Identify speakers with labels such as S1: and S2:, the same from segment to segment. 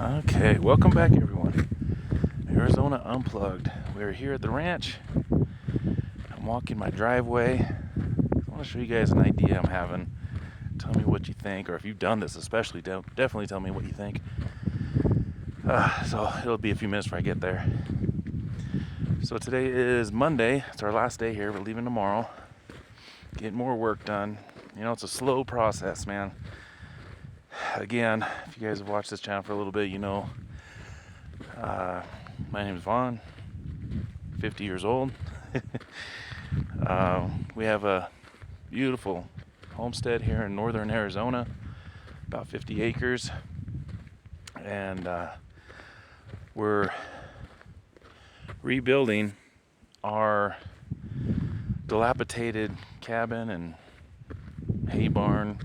S1: Okay, welcome back everyone. Arizona Unplugged. We're here at the ranch. I'm walking my driveway. I want to show you guys an idea I'm having. Tell me what you think, or if you've done this especially, definitely tell me what you think. So it'll be a few minutes before I get there. So today is Monday. It's our last day here. We're leaving tomorrow. Get more work done. You know, it's a slow process, man. Again, if you guys have watched this channel for a little bit, you know my name is Vaughn, 50 years old. We have a beautiful homestead here in northern Arizona, about 50 acres, and we're rebuilding our dilapidated cabin and hay barn.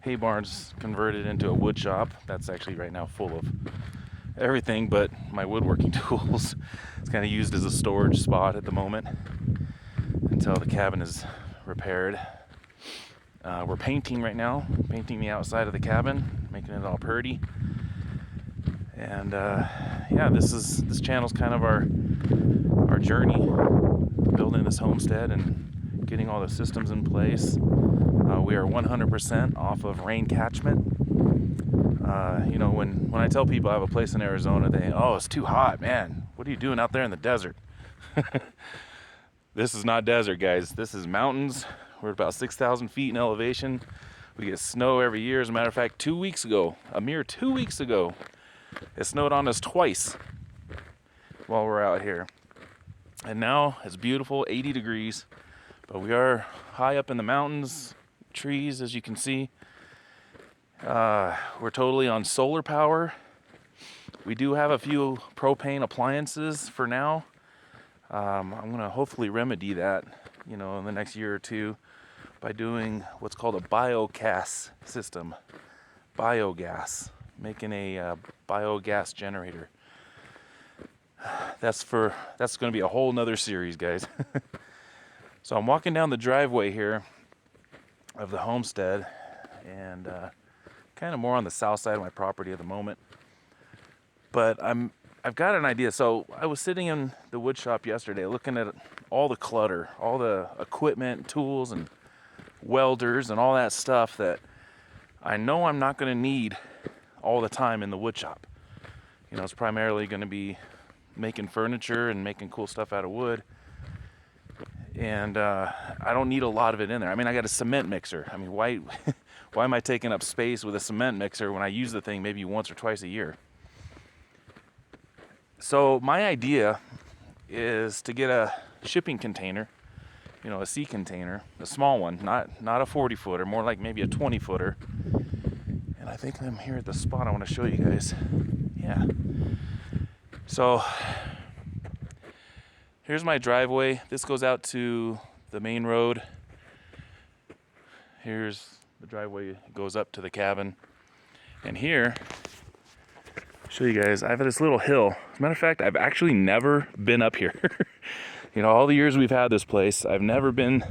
S1: Hay barn's converted into a wood shop. That's actually right now full of everything but my woodworking tools. It's kind of used as a storage spot at the moment until the cabin is repaired. We're painting right now, painting the outside of the cabin, making it all pretty. And yeah, this channel's kind of our journey, building this homestead and getting all the systems in place. We are 100% off of rain catchment. You know, when I tell people I have a place in Arizona, they, oh, it's too hot, man. What are you doing out there in the desert? This is not desert, guys. This is mountains. We're about 6,000 feet in elevation. We get snow every year. As a matter of fact, 2 weeks ago, a mere 2 weeks ago, it snowed on us twice while we're out here. And now it's beautiful, 80 degrees, but we are high up in the mountains, trees, as you can see. We're totally on solar power. We do have a few propane appliances for now. I'm gonna hopefully remedy that, you know, in the next year or two by doing what's called a biogas system. Biogas, making a biogas generator. That's gonna be a whole nother series, guys. So I'm walking down the driveway here of the homestead, and kind of more on the south side of my property at the moment. But I've got an idea. So I was sitting in the wood shop yesterday looking at all the clutter, all the equipment, tools, and welders, and all that stuff that I know I'm not going to need all the time in the wood shop. You know, it's primarily going to be making furniture and making cool stuff out of wood. And I don't need a lot of it in there. I mean, I got a cement mixer. I mean, why am I taking up space with a cement mixer when I use the thing maybe once or twice a year? So my idea is to get a shipping container, you know, a sea container, a small one, not a 40-footer, more like maybe a 20-footer. And I think I'm here at the spot I want to show you guys. Yeah. So here's my driveway. This goes out to the main road. Here's the driveway, goes up to the cabin. And here, I'll show you guys, I have this little hill. As a matter of fact, I've actually never been up here. You know, all the years we've had this place, I've never been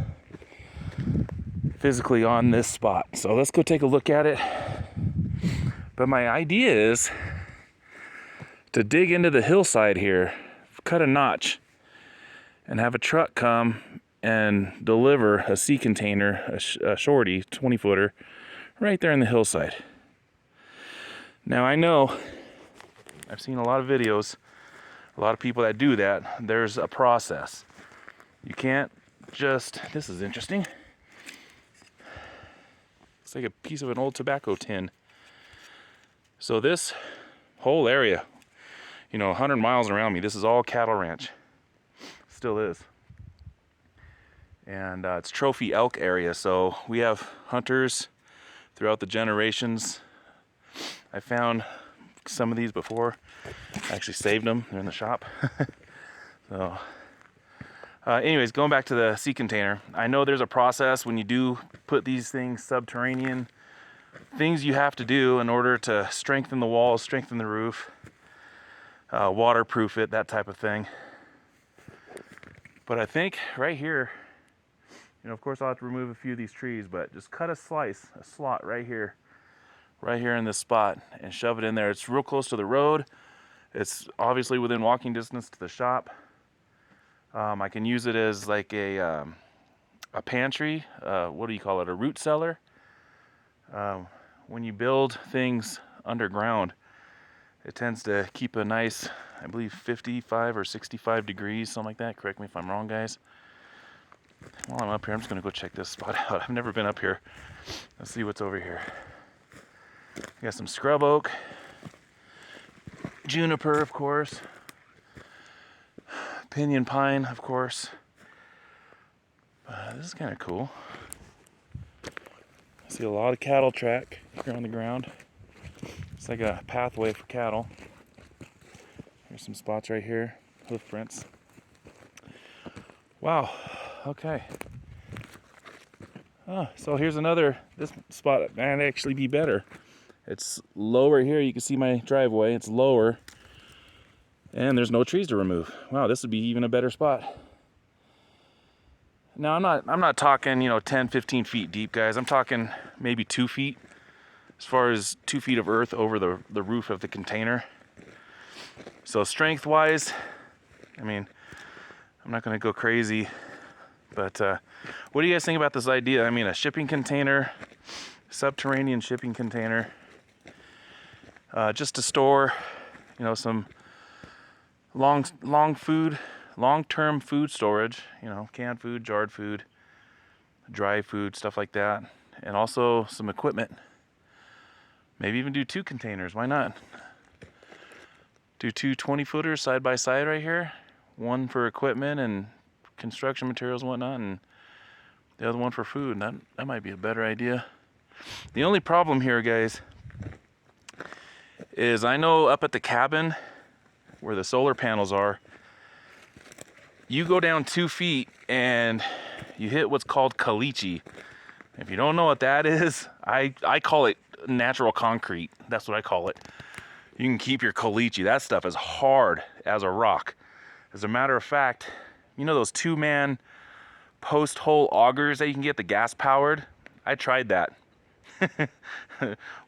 S1: physically on this spot. So let's go take a look at it. But my idea is to dig into the hillside here, cut a notch, and have a truck come and deliver a sea container, a shorty, 20-footer, right there in the hillside. Now I know, I've seen a lot of videos, a lot of people that do that. There's a process. You can't just, this is interesting. It's like a piece of an old tobacco tin. So this whole area, you know, 100 miles around me, this is all cattle ranch. Still is. And it's trophy elk area, so we have hunters throughout the generations. I found some of these before. I actually saved them. They're in the shop. So anyways, going back to the sea container, I know there's a process when you do put these things subterranean, things you have to do in order to strengthen the walls, strengthen the roof, waterproof it, that type of thing. But I think right here, you know, of course I'll have to remove a few of these trees, but just cut a slot right here right here in this spot and shove it in there. It's real close to the road. It's obviously within walking distance to the shop. I can use it as like a pantry. What do you call it? A root cellar. When you build things underground, it tends to keep a nice, I believe 55 or 65 degrees, something like that. Correct me if I'm wrong, guys. While I'm up here, I'm just gonna go check this spot out. I've never been up here. Let's see what's over here. We got some scrub oak, juniper, of course, pinyon pine, of course. This is kind of cool. I see a lot of cattle track here on the ground. It's like a pathway for cattle. There's some spots right here, hoof prints. Wow, okay. Oh, so here's another, this spot might actually be better. It's lower here, you can see my driveway, it's lower. And there's no trees to remove. Wow, this would be even a better spot. Now I'm not talking, 10, 15 feet deep, guys. I'm talking maybe 2 feet. As far as 2 feet of earth over the roof of the container. So strength wise, I mean, I'm not gonna go crazy, but what do you guys think about this idea? I mean, a shipping container, subterranean shipping container, just to store, some long-term food storage, canned food, jarred food, dry food, stuff like that, and also some equipment. Maybe even do 2 containers, why not? Do 2 20-footers side by side right here. One for equipment and construction materials and whatnot, and the other one for food. That might be a better idea. The only problem here, guys, is I know up at the cabin where the solar panels are, you go down 2 feet and you hit what's called caliche. If you don't know what that is, I call it natural concrete. That's what I call it. You can keep your caliche. That stuff is hard as a rock. As a matter of fact, those 2-man post hole augers that you can get, the gas powered? I tried that.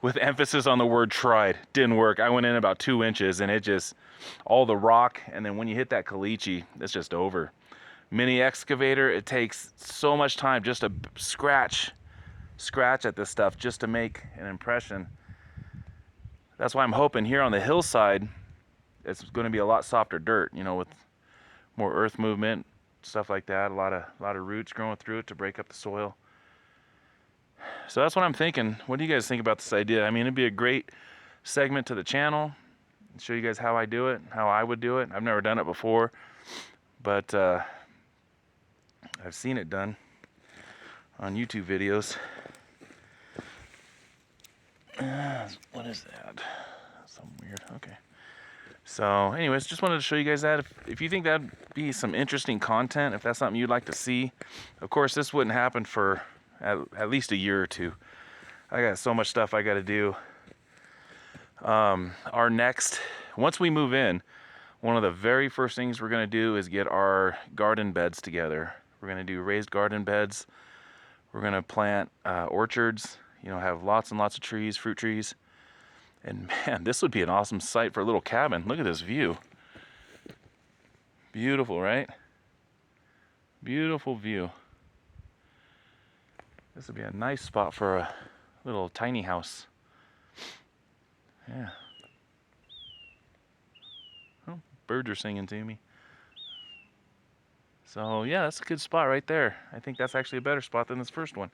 S1: With emphasis on the word tried. Didn't work. I went in about 2 inches and it just, all the rock, and then when you hit that caliche, it's just over. Mini excavator, it takes so much time just to scratch at this stuff just to make an impression. That's why I'm hoping here on the hillside, it's going to be a lot softer dirt, with more earth movement, stuff like that. A lot of roots growing through it to break up the soil. So that's what I'm thinking. What do you guys think about this idea? I mean, it'd be a great segment to the channel. Show you guys how I do it, how I would do it. I've never done it before, but I've seen it done on YouTube videos. What is that? Something weird. Okay. So anyways, just wanted to show you guys that. If you think that'd be some interesting content, if that's something you'd like to see, of course this wouldn't happen for at least a year or 2. I got so much stuff I got to do. Once we move in, one of the very first things we're going to do is get our garden beds together. We're going to do raised garden beds. We're going to plant orchards, have lots and lots of trees, fruit trees. And man, this would be an awesome site for a little cabin. Look at this view. Beautiful, right? Beautiful view. This would be a nice spot for a little tiny house. Yeah. Oh, birds are singing to me. So yeah, that's a good spot right there. I think that's actually a better spot than this first one.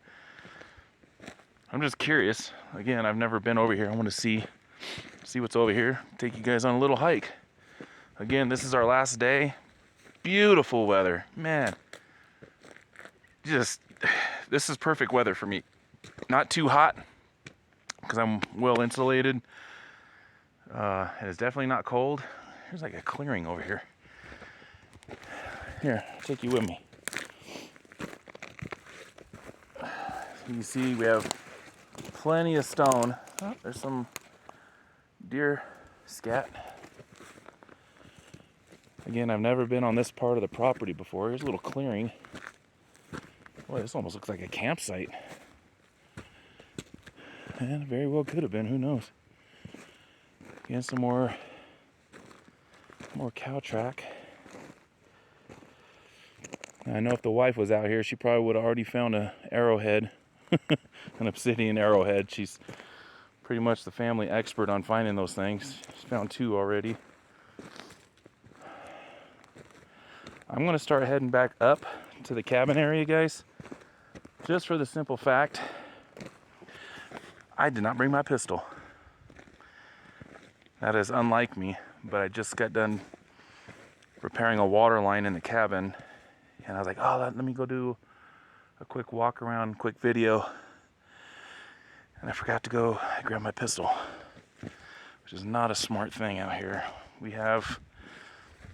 S1: I'm just curious. Again, I've never been over here. I want to see what's over here. Take you guys on a little hike. Again, this is our last day. Beautiful weather, man. This is perfect weather for me. Not too hot because I'm well insulated. And it's definitely not cold. There's like a clearing over here. Here, I'll take you with me. You can see we have plenty of stone. Oh, there's some deer scat. Again, I've never been on this part of the property before. Here's a little clearing. Boy, this almost looks like a campsite. And very well could have been, who knows. Again, some more cow track. I know if the wife was out here, she probably would have already found an arrowhead, an obsidian arrowhead. She's pretty much the family expert on finding those things. She's found 2 already. I'm gonna start heading back up to the cabin area, guys, just for the simple fact I did not bring my pistol. That is unlike me, but I just got done repairing a water line in the cabin, and I was like, oh, let me go do a quick walk around, quick video, and I forgot to go grab my pistol, which is not a smart thing out here. We have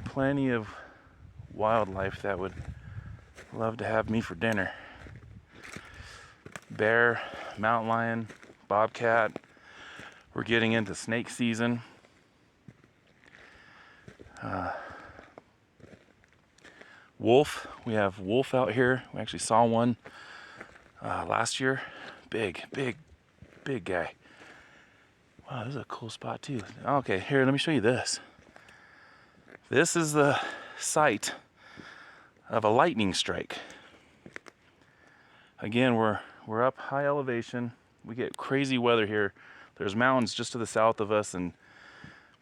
S1: plenty of wildlife that would love to have me for dinner. Bear, mountain lion, bobcat. We're getting into snake season. Wolf. We have wolf out here. We actually saw one last year. Big guy. Wow, this is a cool spot too. Okay, here, let me show you this. This is the site of a lightning strike. Again, we're up high elevation. We get crazy weather here. There's mountains just to the south of us and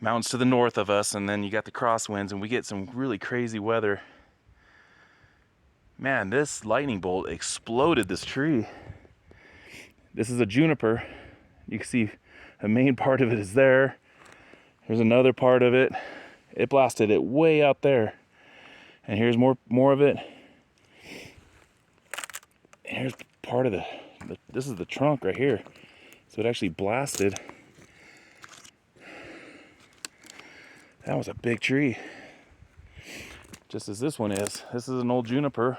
S1: mountains to the north of us, and then you got the crosswinds, and we get some really crazy weather. Man, this lightning bolt exploded this tree. This is a juniper. You can see the main part of it is there. Here's another part of it. It blasted it way out there. And here's more of it. And here's part of this is the trunk right here. So it actually blasted. That was a big tree. Just as this one is. This is an old juniper.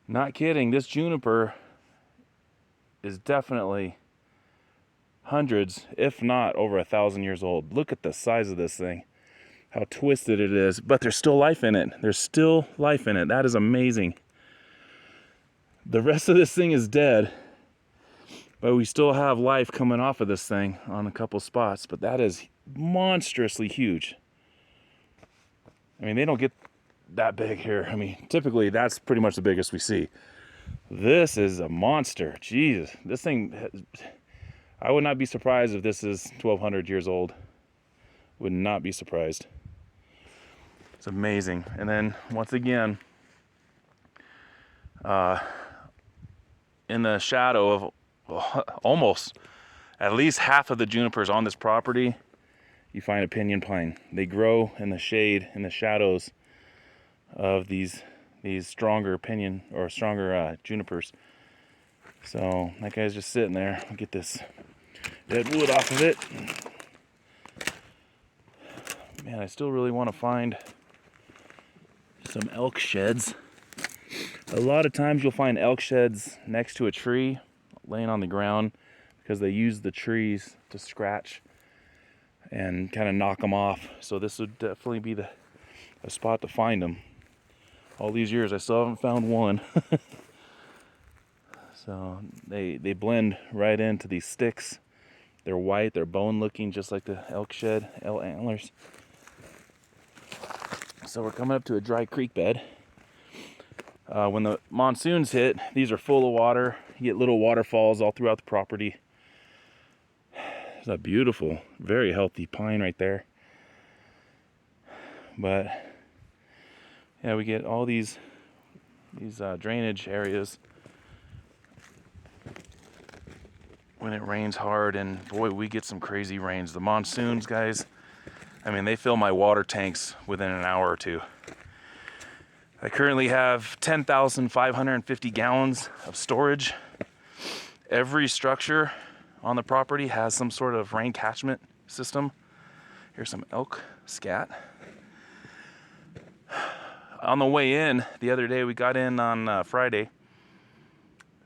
S1: Not kidding, this juniper is definitely hundreds, if not over 1,000 years old. Look at the size of this thing. How twisted it is, but there's still life in it. There's still life in it. That is amazing. The rest of this thing is dead, but we still have life coming off of this thing on a couple spots, but that is monstrously huge. I mean, they don't get that big here. I mean, typically that's pretty much the biggest we see. This is a monster. Jesus, this thing, I would not be surprised if this is 1,200 years old. Would not be surprised. It's amazing. And then once again, in the shadow of almost at least half of the junipers on this property, you find a pinyon pine. They grow in the shade, in the shadows of these stronger pinyon or stronger junipers. So that guy's just sitting there. I'll get this dead wood off of it. Man, I still really want to find some elk sheds. A lot of times you'll find elk sheds next to a tree, laying on the ground, because they use the trees to scratch and kind of knock them off. So this would definitely be a spot to find them. All these years I still haven't found one. So they blend right into these sticks. They're white, they're bone looking, just like the elk shed, elk antlers. So we're coming up to a dry creek bed. When the monsoons hit, these are full of water. You get little waterfalls all throughout the property. It's a beautiful, very healthy pine right there. But yeah, we get all these drainage areas when it rains hard, and boy, we get some crazy rains. The monsoons, guys, I mean, they fill my water tanks within an hour or two. I currently have 10,550 gallons of storage. Every structure on the property has some sort of rain catchment system. Here's some elk scat. On the way in, the other day, we got in on Friday,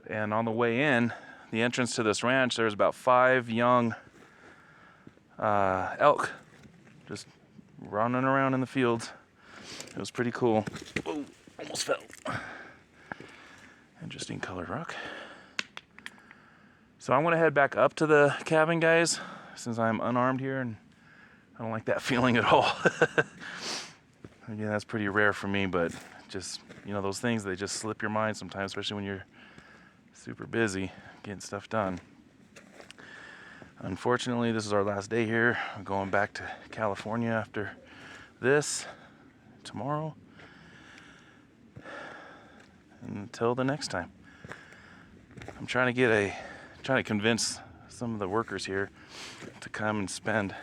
S1: and on the way in, the entrance to this ranch, there's about 5 young elk just running around in the fields. It was pretty cool. Oh, almost fell. Interesting colored rock. So I'm gonna head back up to the cabin, guys, since I'm unarmed here, and I don't like that feeling at all. Again, that's pretty rare for me, but just, you know, those things, they just slip your mind sometimes, especially when you're super busy getting stuff done. Unfortunately, this is our last day here. I'm going back to California after this tomorrow. Until the next time. I'm trying to convince some of the workers here to come and spend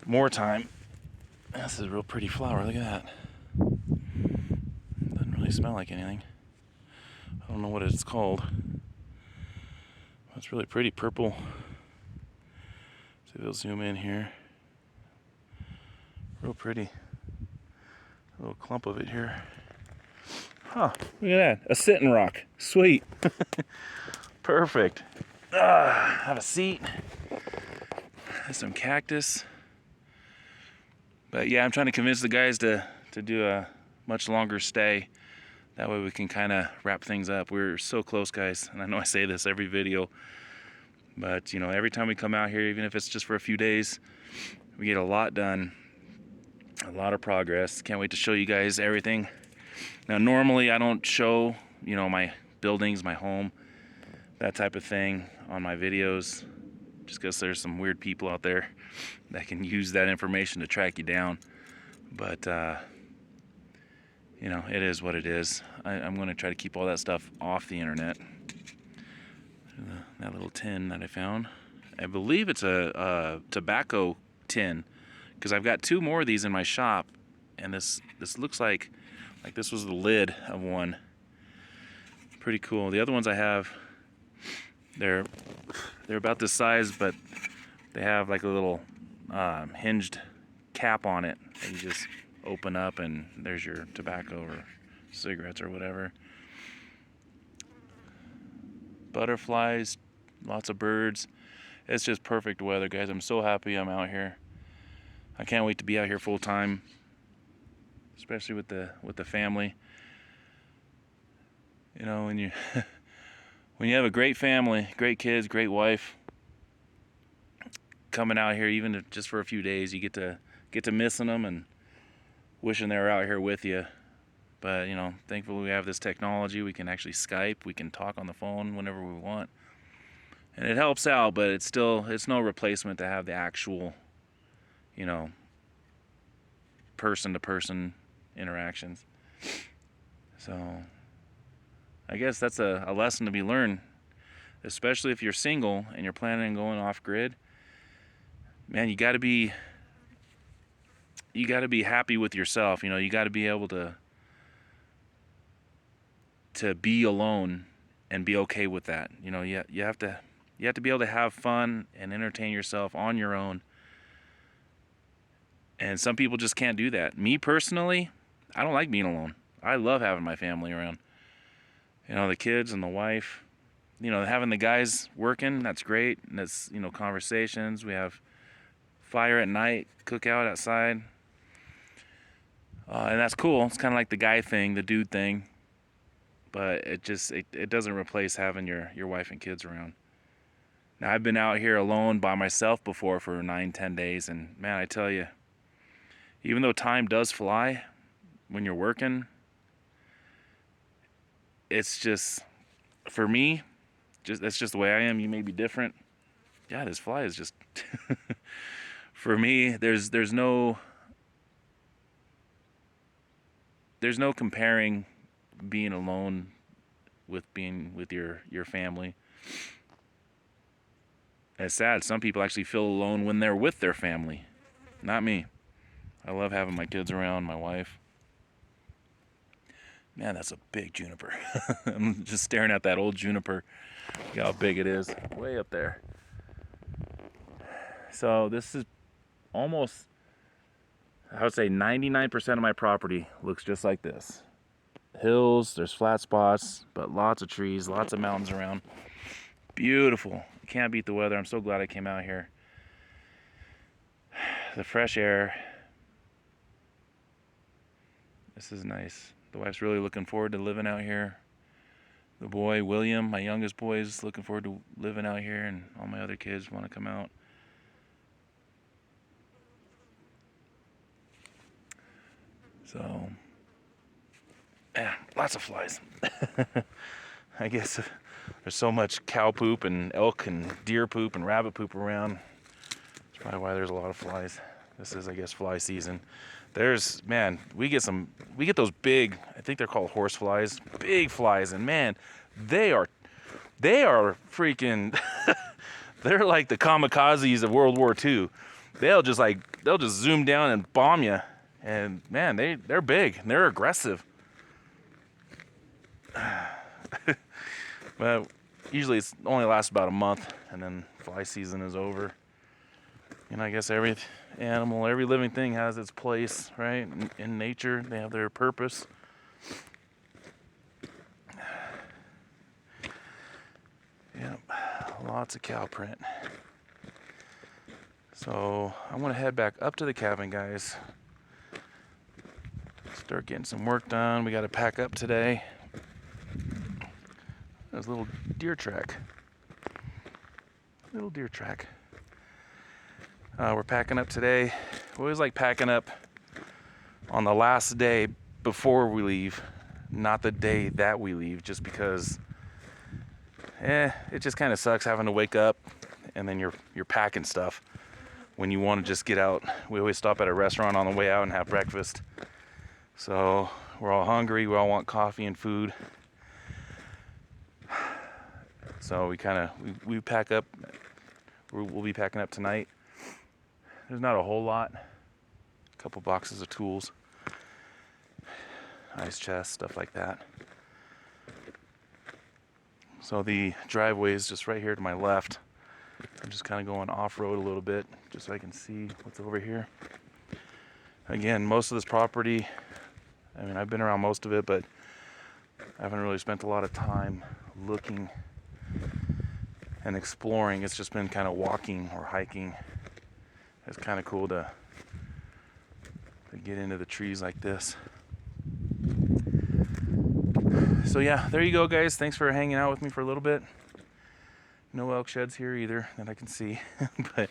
S1: more time. This is a real pretty flower, look at that. Doesn't really smell like anything. I don't know what it's called. It's really pretty purple. See if they'll zoom in here. Real pretty. A little clump of it here. Huh, look at that. A sitting rock. Sweet. Perfect. Have a seat. Some cactus. But yeah, I'm trying to convince the guys to do a much longer stay. That way we can kind of wrap things up. We're so close, guys. And I know I say this every video. But, you know, every time we come out here, even if it's just for a few days, we get a lot done. A lot of progress. Can't wait to show you guys everything. Now, normally I don't show, you know, my buildings, my home, that type of thing on my videos, just because there's some weird people out there that can use that information to track you down. But, you know, it is what it is. I'm going to try to keep all that stuff off the internet. That little tin that I found. I believe it's a tobacco tin, because I've got 2 more of these in my shop, and this looks like this was the lid of one. Pretty cool. The other ones I have, they're about this size, but they have like a little hinged cap on it that you just open up, and there's your tobacco or cigarettes or whatever. Butterflies, lots of birds. It's just perfect weather, guys. I'm so happy I'm out here. I can't wait to be out here full time, especially with the family. You know, when you when you have a great family, great kids, great wife, coming out here even if just for a few days, you get to missing them and wishing they were out here with you. But, you know, thankfully we have this technology. We can actually Skype. We can talk on the phone whenever we want. And it helps out, but it's no replacement to have the actual, you know, person-to-person interactions. So, I guess that's a lesson to be learned, especially if you're single and you're planning on going off-grid. Man, you got to be happy with yourself. You know, you got to be able to be alone and be okay with that. You know, you have to be able to have fun and entertain yourself on your own. And some people just can't do that. Me personally, I don't like being alone. I love having my family around. You know, the kids and the wife. You know, having the guys working, that's great. And that's, you know, conversations. We have fire at night, cookout outside. And that's cool. It's kind of like the guy thing, the dude thing. But it doesn't replace having your wife and kids around. Now, I've been out here alone by myself before for 9-10 days, and man, I tell you, even though time does fly when you're working, it's just, for me, that's just the way I am. You may be different. Yeah, this fly is just for me, there's no comparing being alone with being with your family. And it's sad. Some people actually feel alone when they're with their family. Not me. I love having my kids around, my wife. Man, that's a big juniper. I'm just staring at that old juniper. Look how big it is. Way up there. So this is almost, I would say 99% of my property looks just like this. Hills, there's flat spots, but lots of trees, lots of mountains around. Beautiful. You can't beat the weather. I'm so glad I came out here. The fresh air. This is nice. The wife's really looking forward to living out here. the boy, William, my youngest boy, is looking forward to living out here, and all my other kids want to come out. So, yeah, lots of flies. I guess there's so much cow poop and elk and deer poop and rabbit poop around. That's probably why there's a lot of flies. This is, I guess, fly season. Man, we get those big, I think they're called horse flies, big flies, and man, they are freaking, they're like the kamikazes of World War II. They'll just zoom down and bomb you, and man, they're big, and they're aggressive. But usually it only lasts about a month, and then fly season is over. And I guess every animal, every living thing has its place, right? In nature, they have their purpose. Yep, lots of cow print. So I want to head back up to the cabin, guys. Start getting some work done. We got to pack up today. There's a little deer track. Little deer track. We're packing up today. We always like packing up on the last day before we leave, not the day that we leave, just because it just kind of sucks having to wake up and then you're packing stuff when you want to just get out. We always stop at a restaurant on the way out and have breakfast. So we're all hungry, we all want coffee and food. So we pack up. We'll be packing up tonight. There's not a whole lot. A couple boxes of tools, ice chest, stuff like that. So the driveway is just right here to my left. I'm just kind of going off-road a little bit just so I can see what's over here. Again, most of this property, I mean, I've been around most of it, but I haven't really spent a lot of time looking and exploring. It's just been kind of walking or hiking. It's kind of cool to get into the trees like this. So yeah, there you go, guys. Thanks for hanging out with me for a little bit. No elk sheds here either that I can see, but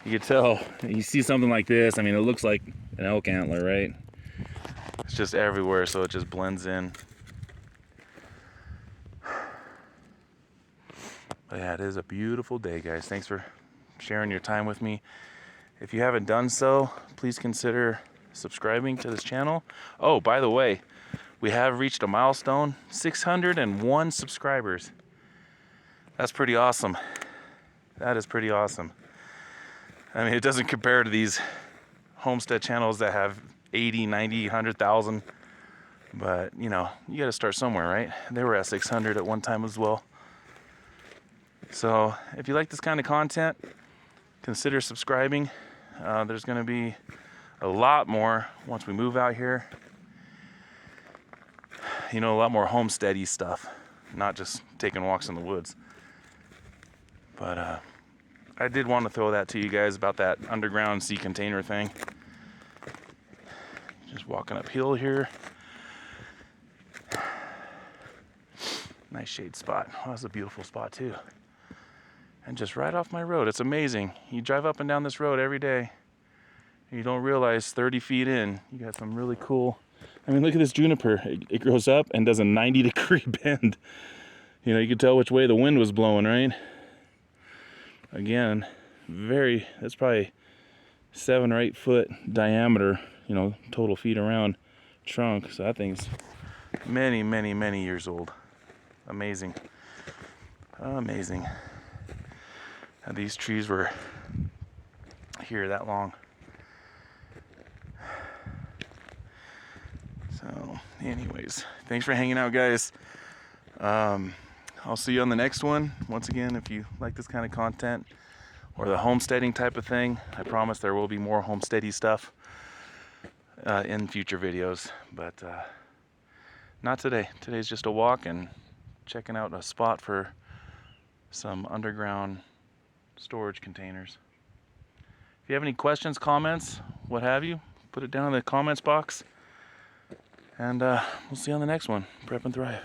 S1: you can tell, you see something like this, I mean, it looks like an elk antler, right? It's just everywhere, so it just blends in. But yeah, it is a beautiful day, guys. Thanks for sharing your time with me. If you haven't done so, please consider subscribing to this channel. Oh, by the way, we have reached a milestone, 601 subscribers. That's pretty awesome. That is pretty awesome. I mean, it doesn't compare to these homestead channels that have 80, 90, 100,000. But, you know, you got to start somewhere, right? They were at 600 at one time as well. So if you like this kind of content, consider subscribing. There's going to be a lot more once we move out here. You know, a lot more homesteady stuff, not just taking walks in the woods. But I did want to throw that to you guys about that underground sea container thing. Just walking uphill here. Nice shade spot. Oh, that's a beautiful spot too. And just right off my road. It's amazing. You drive up and down this road every day, and you don't realize 30 feet in, you got some really cool. I mean, look at this juniper. It grows up and does a 90-degree bend. You know, you can tell which way the wind was blowing, right? Again, that's probably 7 or 8 foot diameter, you know, total feet around trunk. So that thing's many, many, many years old. Amazing. Amazing. Now, these trees were here that long. So, anyways, thanks for hanging out, guys. I'll see you on the next one. Once again, if you like this kind of content or the homesteading type of thing, I promise there will be more homesteady stuff in future videos, but not today. Today's just a walk and checking out a spot for some underground storage containers. If you have any questions, comments, what have you, put it down in the comments box, and we'll see you on the next one. Prep and Thrive.